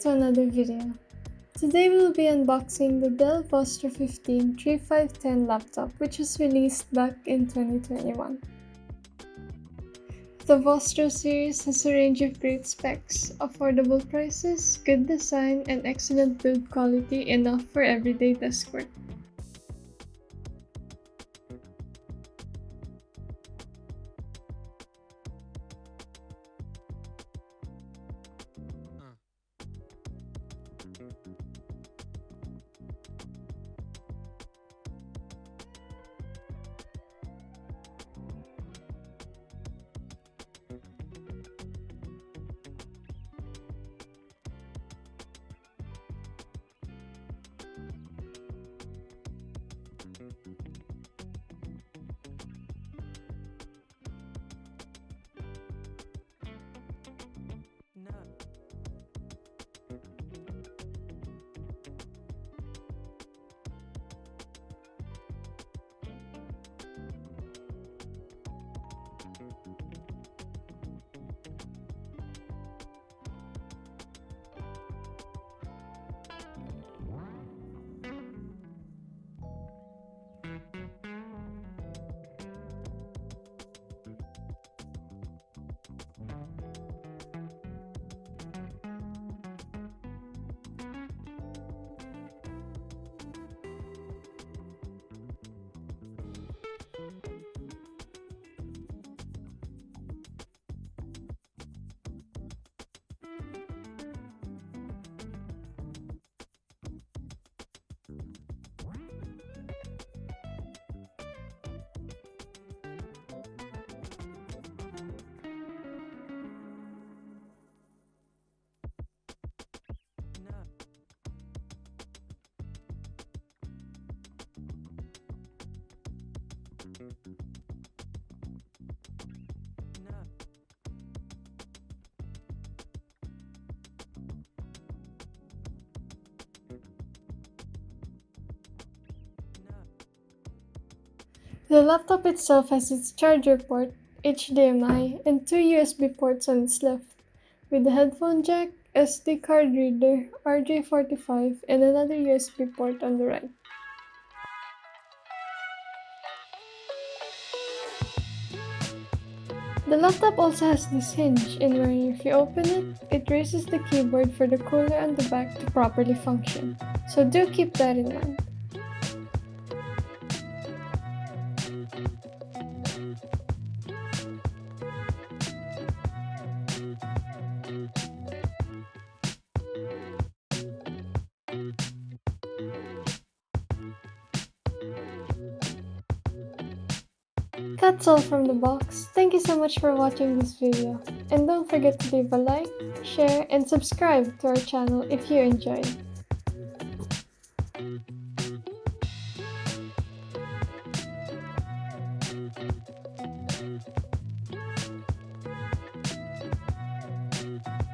to another video. Today we'll be unboxing the DELL VOSTRO 15 3510 laptop, which was released back in 2021. The VOSTRO series has a range of great specs, affordable prices, good design, and excellent build quality enough for everyday desk work. The laptop itself has its charger port, HDMI, and two USB ports on its left, with a headphone jack, SD card reader, RJ45, and another USB port on the right. The laptop also has this hinge in where if you open it, it raises the keyboard for the cooler on the back to properly function, so do keep that in mind. That's all from the box. Thank you so much for watching this video. And don't forget to leave a like, share, and subscribe to our channel if you enjoyed.